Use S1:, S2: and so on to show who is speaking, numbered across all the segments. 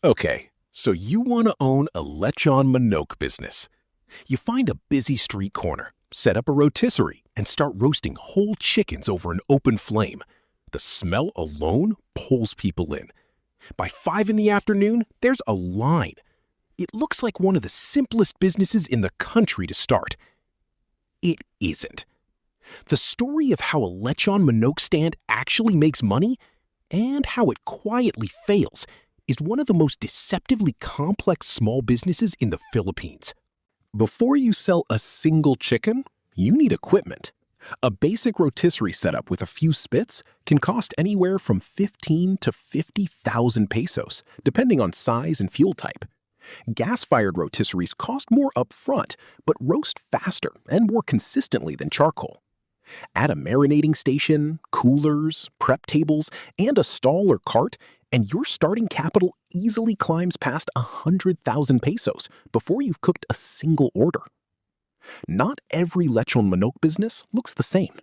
S1: Okay, so you want to own a Lechon Manok business. You find a busy street corner, set up a rotisserie, and start roasting whole chickens over an open flame. The smell alone pulls people in. By 5 in the afternoon, there's a line. It looks like one of the simplest businesses in the country to start. It isn't. The story of how a Lechon Manok stand actually makes money and how it quietly fails is one of the most deceptively complex small businesses in the Philippines. Before you sell a single chicken, you need equipment. A basic rotisserie setup with a few spits can cost anywhere from 15 to 50,000 pesos, depending on size and fuel type. Gas-fired rotisseries cost more upfront, but roast faster and more consistently than charcoal. Add a marinating station, coolers, prep tables, and a stall or cart, and your starting capital easily climbs past 100,000 pesos before you've cooked a single order. Not every Lechon Manok business looks the same.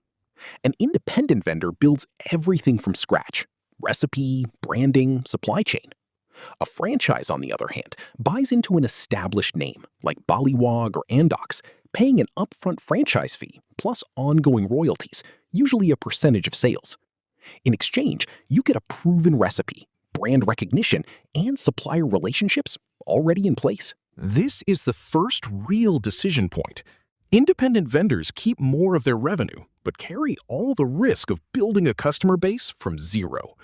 S1: An independent vendor builds everything from scratch: recipe, branding, supply chain. A franchise, on the other hand, buys into an established name, like Baliwag or Andox, paying an upfront franchise fee, plus ongoing royalties, usually a percentage of sales. In exchange, you get a proven recipe, brand recognition, and supplier relationships already in place. This is the first real decision point. Independent vendors keep more of their revenue, but carry all the risk of building a customer base from zero.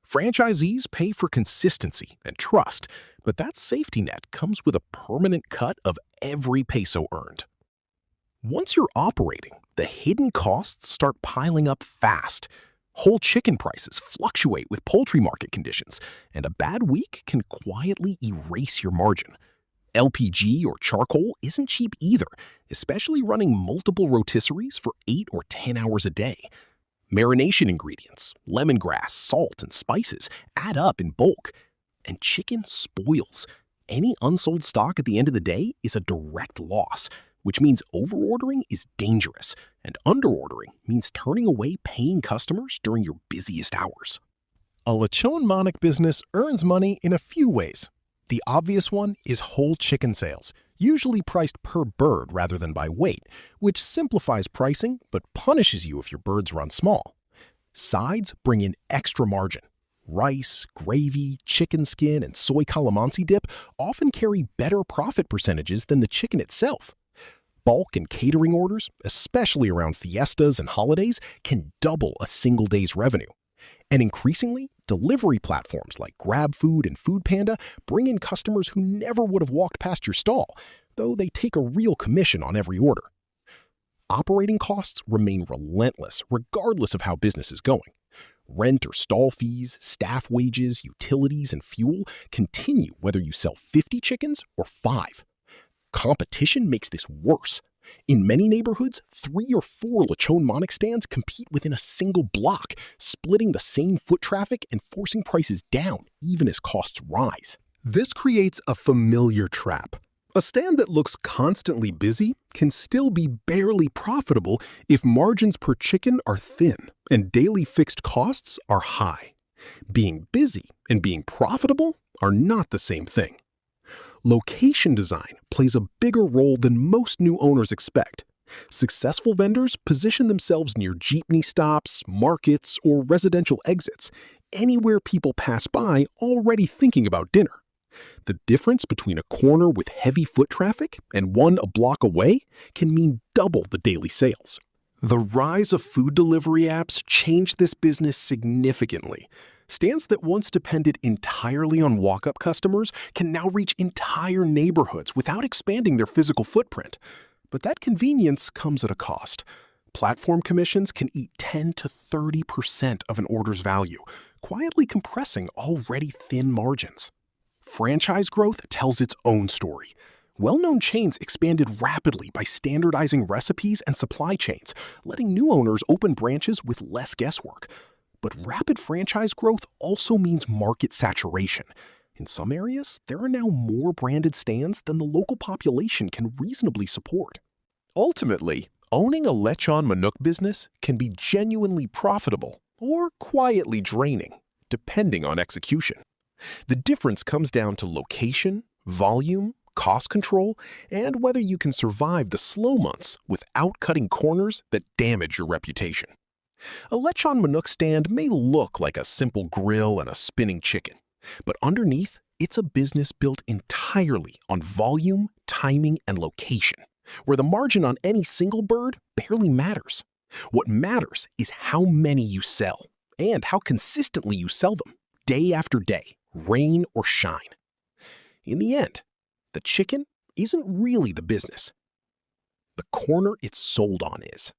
S1: Franchisees pay for consistency and trust, but that safety net comes with a permanent cut of every peso earned. Once you're operating, the hidden costs start piling up fast. Whole chicken prices fluctuate with poultry market conditions, and a bad week can quietly erase your margin. LPG or charcoal isn't cheap either, especially running multiple rotisseries for 8 or 10 hours a day. Marination ingredients, lemongrass, salt, and spices add up in bulk, and chicken spoils. Any unsold stock at the end of the day is a direct loss, which means overordering is dangerous, and underordering means turning away paying customers during your busiest hours.
S2: A Lechon Manok business earns money in a few ways. The obvious one is whole chicken sales, usually priced per bird rather than by weight, which simplifies pricing but punishes you if your birds run small. Sides bring in extra margin. Rice, gravy, chicken skin, and soy calamansi dip often carry better profit percentages than the chicken itself. Bulk and catering orders, especially around fiestas and holidays, can double a single day's revenue. And increasingly, delivery platforms like GrabFood and FoodPanda bring in customers who never would have walked past your stall, though they take a real commission on every order. Operating costs remain relentless regardless of how business is going. Rent or stall fees, staff wages, utilities, and fuel continue whether you sell 50 chickens or 5. Competition makes this worse. In many neighborhoods, 3 or 4 Lechon Manok stands compete within a single block, splitting the same foot traffic and forcing prices down even as costs rise.
S1: This creates a familiar trap. A stand that looks constantly busy can still be barely profitable if margins per chicken are thin and daily fixed costs are high. Being busy and being profitable are not the same thing. Location design plays a bigger role than most new owners expect. Successful vendors position themselves near jeepney stops, markets, or residential exits, anywhere people pass by already thinking about dinner. The difference between a corner with heavy foot traffic and one a block away can mean double the daily sales. The rise of food delivery apps changed this business significantly. Stands that once depended entirely on walk-up customers can now reach entire neighborhoods without expanding their physical footprint. But that convenience comes at a cost. Platform commissions can eat 10 to 30% of an order's value, quietly compressing already thin margins. Franchise growth tells its own story. Well-known chains expanded rapidly by standardizing recipes and supply chains, letting new owners open branches with less guesswork. But rapid franchise growth also means market saturation. In some areas, there are now more branded stands than the local population can reasonably support. Ultimately, owning a Lechon Manok business can be genuinely profitable or quietly draining, depending on execution. The difference comes down to location, volume, cost control, and whether you can survive the slow months without cutting corners that damage your reputation. A Lechon Manok stand may look like a simple grill and a spinning chicken, but underneath, it's a business built entirely on volume, timing, and location, where the margin on any single bird barely matters. What matters is how many you sell and how consistently you sell them, day after day, rain or shine. In the end, the chicken isn't really the business. The corner it's sold on is.